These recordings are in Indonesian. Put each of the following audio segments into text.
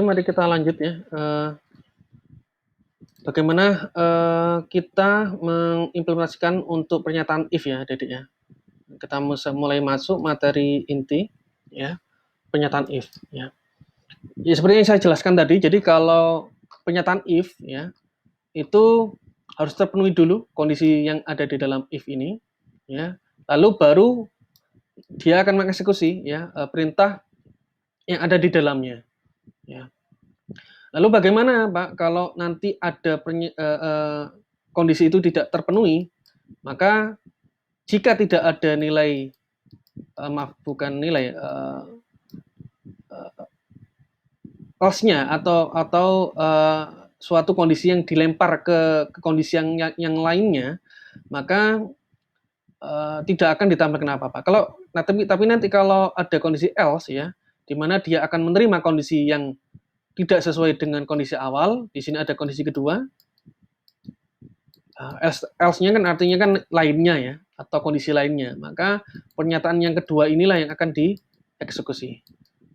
mari kita lanjut ya. Bagaimana kita mengimplementasikan untuk pernyataan if ya, Dedek ya. Kita mulai masuk materi inti ya, pernyataan if ya. Ya seperti yang saya jelaskan tadi, jadi kalau pernyataan if ya, itu harus terpenuhi dulu kondisi yang ada di dalam if ini ya. Lalu baru dia akan mengeksekusi ya perintah yang ada di dalamnya ya. Lalu bagaimana Pak kalau nanti ada kondisi itu tidak terpenuhi, maka jika tidak ada nilai bukan nilai else-nya atau suatu kondisi yang dilempar ke kondisi yang lainnya, maka tidak akan ditampilkan apa-apa. Tapi nanti kalau ada kondisi else ya, di mana dia akan menerima kondisi yang tidak sesuai dengan kondisi awal, di sini ada kondisi kedua. Else-nya kan artinya kan lainnya ya, atau kondisi lainnya. Maka pernyataan yang kedua inilah yang akan dieksekusi.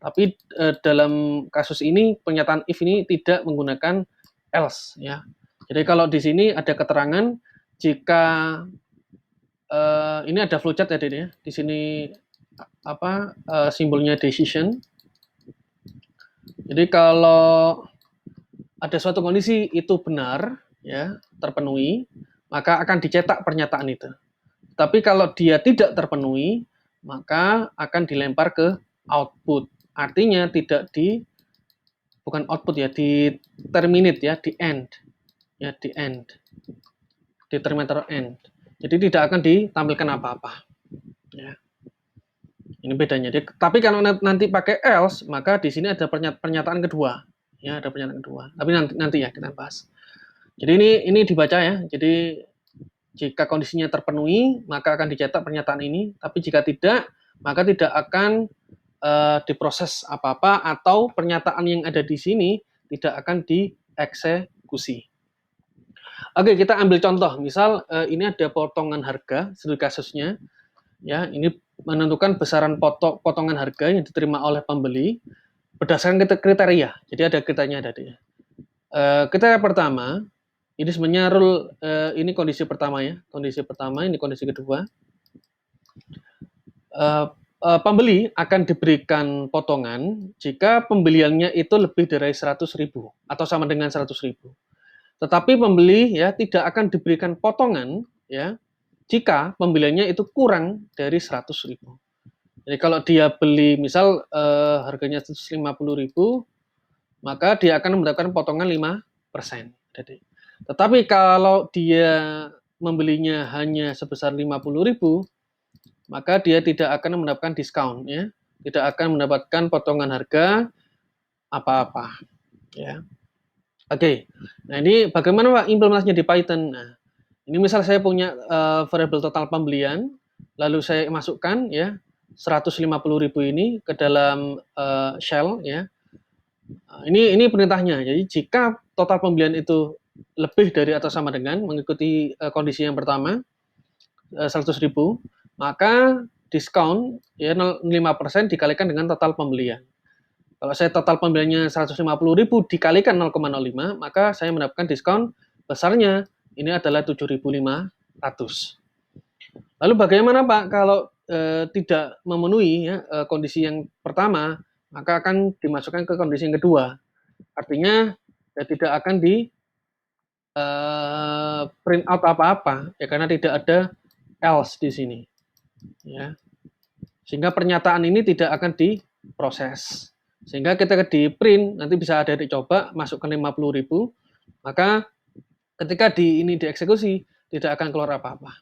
Tapi dalam kasus ini pernyataan if ini tidak menggunakan else ya. Jadi kalau di sini ada keterangan jika ini ada flowchart ya, ya. Di sini simbolnya decision. Jadi kalau ada suatu kondisi itu benar ya, terpenuhi, maka akan dicetak pernyataan itu. Tapi kalau dia tidak terpenuhi, maka akan dilempar ke output. Artinya tidak bukan output ya, di terminate ya, di end. Ya, di end. Di terminator end. Jadi tidak akan ditampilkan apa-apa. Ya. Ini bedanya. Tapi kalau nanti pakai else, maka di sini ada pernyataan kedua. Ya, ada pernyataan kedua. Tapi nanti ya kita bahas. Jadi ini dibaca ya. Jadi jika kondisinya terpenuhi, maka akan dicetak pernyataan ini. Tapi jika tidak, maka tidak akan diproses apa-apa atau pernyataan yang ada di sini tidak akan dieksekusi. Oke, kita ambil contoh. Misal ini ada potongan harga, studi kasusnya. Ya, ini menentukan besaran potongan harga yang diterima oleh pembeli berdasarkan kriteria. Jadi ada kriterianya tadi. Kriteria pertama, ini sebenarnya rule ini kondisi pertama ya. Kondisi pertama, ini kondisi kedua. Pembeli akan diberikan potongan jika pembeliannya itu lebih dari 100.000 atau sama dengan 100.000. Tetapi pembeli ya tidak akan diberikan potongan ya jika pembeliannya itu kurang dari 100.000. Jadi kalau dia beli misal harganya 150.000, maka dia akan mendapatkan potongan 5%. Tetapi kalau dia membelinya hanya sebesar 50.000, maka dia tidak akan mendapatkan diskon ya, tidak akan mendapatkan potongan harga apa-apa ya. Oke. Nah, ini bagaimana Pak implementasinya di Python? Nah, ini misal saya punya variabel total pembelian, lalu saya masukkan ya 150.000 ini ke dalam shell ya. Ini perintahnya. Jadi jika total pembelian itu lebih dari atau sama dengan mengikuti kondisi yang pertama 100.000, maka diskon ya 5% dikalikan dengan total pembelian. Kalau saya total pembeliannya 150.000 dikalikan 0,05, maka saya mendapatkan diskon besarnya ini adalah 7.500. Lalu bagaimana Pak kalau tidak memenuhi ya, kondisi yang pertama, maka akan dimasukkan ke kondisi yang kedua. Artinya ya, tidak akan di print out apa-apa ya karena tidak ada else di sini. Ya. Sehingga pernyataan ini tidak akan diproses. Sehingga ketika di print nanti bisa ada dicoba masukkan 50.000, maka ketika ini dieksekusi tidak akan keluar apa-apa.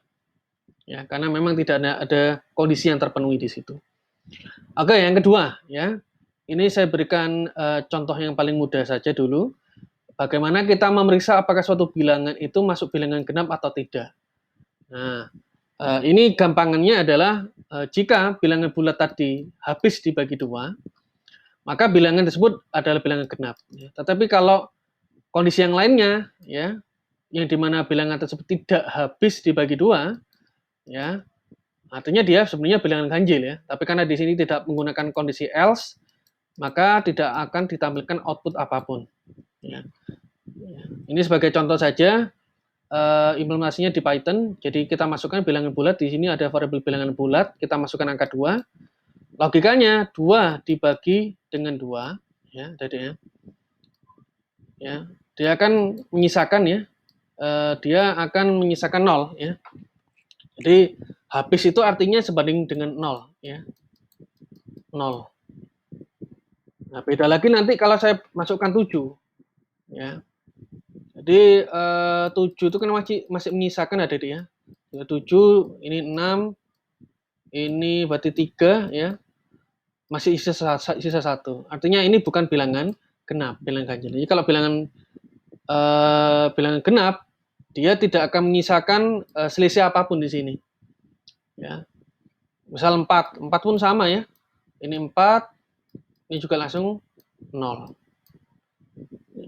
Ya, karena memang tidak ada kondisi yang terpenuhi di situ. Oke, yang kedua ya. Ini saya berikan contoh yang paling mudah saja dulu. Bagaimana kita memeriksa apakah suatu bilangan itu masuk bilangan genap atau tidak. Nah, ini gampangannya adalah jika bilangan bulat tadi habis dibagi 2, maka bilangan tersebut adalah bilangan genap. Ya. Tetapi kalau kondisi yang lainnya, ya, yang dimana bilangan tersebut tidak habis dibagi 2, ya, artinya dia sebenarnya bilangan ganjil ya. Tapi karena di sini tidak menggunakan kondisi else, maka tidak akan ditampilkan output apapun. Ya. Ini sebagai contoh saja, implementasinya di Python. Jadi kita masukkan bilangan bulat, di sini ada variabel bilangan bulat, kita masukkan angka 2. Logikanya 2 dibagi dengan 2, ya, tadi ya. Ya, dia akan menyisakan ya, dia akan menyisakan 0 ya. Jadi habis itu artinya sebanding dengan 0 ya. 0. Nah, beda lagi nanti kalau saya masukkan 7 ya. Jadi 7 itu kan masih menyisakan ada dia. 7 ini 6, ini berarti 3 ya. Masih sisa 1. Artinya ini bukan bilangan genap, bilangan ganjil. Jadi kalau bilangan genap, dia tidak akan menyisakan selisih apapun di sini. Ya. Misal 4 pun sama ya. Ini 4, ini juga langsung 0.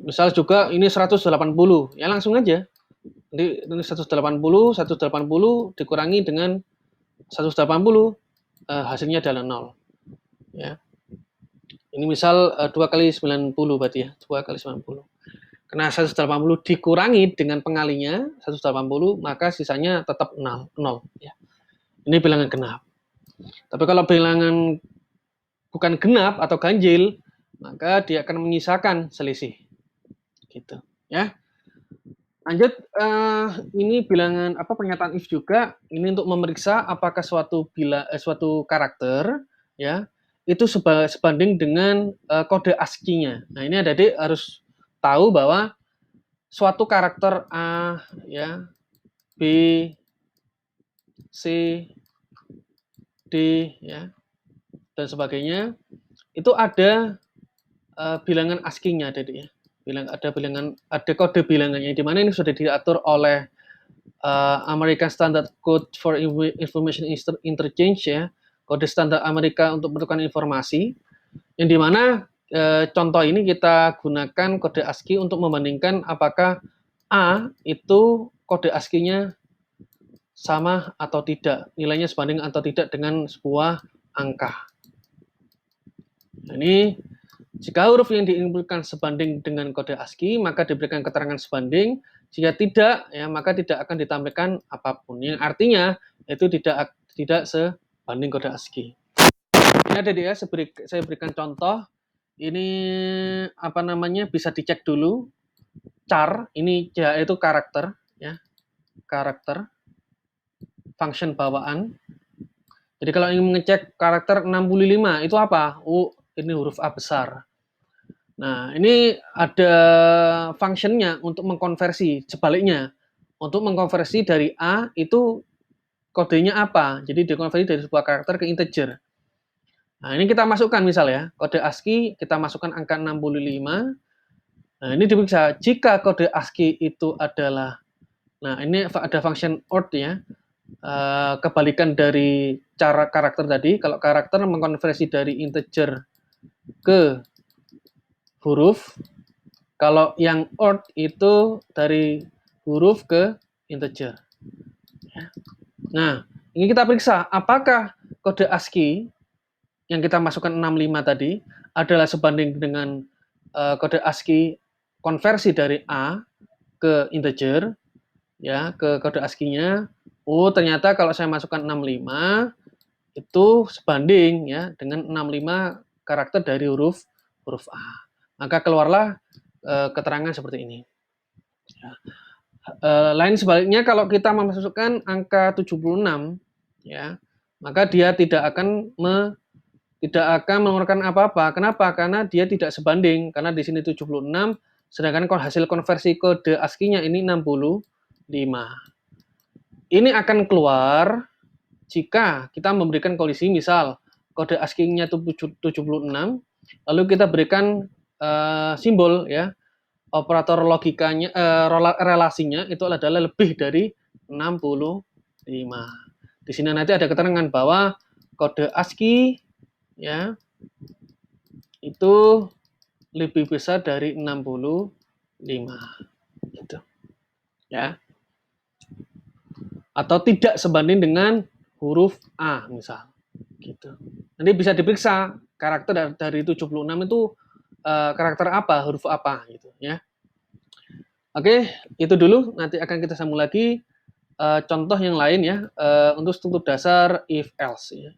Misal juga ini 180, ya langsung aja. Jadi ini 180 dikurangi dengan 180, hasilnya adalah 0. Ya. Ini misal 2 kali 90 berarti ya, 2 kali 90. Karena 180 dikurangi dengan pengalinya 180, maka sisanya tetap 0 ya. Ini bilangan genap. Tapi kalau bilangan bukan genap atau ganjil, maka dia akan menyisakan selisih. Gitu, ya. Lanjut, ini bilangan pernyataan if juga, ini untuk memeriksa apakah suatu karakter ya, itu sebanding dengan kode ASCII-nya. Nah, ini adik-adik harus tahu bahwa suatu karakter A ya, B, C, D ya, dan sebagainya, itu ada bilangan ASCII-nya adik-adik ya. Ada kode bilangannya, di mana ini sudah diatur oleh American Standard Code for Information Interchange ya, kode standar Amerika untuk pertukaran informasi, yang dimana contoh ini kita gunakan kode ASCII untuk membandingkan apakah A itu kode ASCII-nya sama atau tidak, nilainya sebanding atau tidak dengan sebuah angka. Nah, ini jika huruf yang diinputkan sebanding dengan kode ASCII, maka diberikan keterangan sebanding. Jika tidak, ya maka tidak akan ditampilkan apapun. Yang artinya itu tidak sebanding kode ASCII. Ini ada dia, saya berikan contoh. Ini bisa dicek dulu. Char, ini yaitu karakter, ya, karakter, function bawaan. Jadi kalau ingin mengecek karakter 65 itu apa? Ini huruf A besar. Nah, ini ada functionnya untuk mengkonversi, sebaliknya. Untuk mengkonversi dari A itu kodenya apa? Jadi dikonversi dari sebuah karakter ke integer. Nah, ini kita masukkan misal ya, kode ASCII kita masukkan angka 65. Nah, ini diperiksa jika kode ASCII itu adalah, nah ini ada function OR ya, kebalikan dari cara karakter tadi. Kalau karakter mengkonversi dari integer ke huruf, kalau yang OR itu dari huruf ke integer. Nah, ini kita periksa apakah kode ASCII yang kita masukkan 65 tadi adalah sebanding dengan kode ASCII konversi dari A ke integer, ya, ke kode ASCII-nya. Ternyata kalau saya masukkan 65 itu sebanding ya dengan 65 karakter dari huruf A. Maka keluarlah keterangan seperti ini. Ya. Lain sebaliknya kalau kita memasukkan angka 76 ya, maka dia tidak akan mengeluarkan apa-apa. Kenapa? Karena dia tidak sebanding, karena di sini 76 sedangkan hasil konversi kode ASCII-nya ini 65. Ini akan keluar jika kita memberikan kolisi, misal kode ASCII-nya 76, lalu kita berikan simbol ya, operator logikanya, relasinya itu adalah lebih dari 65. Di sini nanti ada keterangan bahwa kode ASCII ya itu lebih besar dari 65 gitu. Ya. Atau tidak sebanding dengan huruf A misal gitu. Nanti bisa diperiksa karakter dari 76 itu karakter apa, huruf apa gitu ya. Oke, itu dulu. Nanti akan kita sambung lagi contoh yang lain ya untuk struktur dasar if else ya.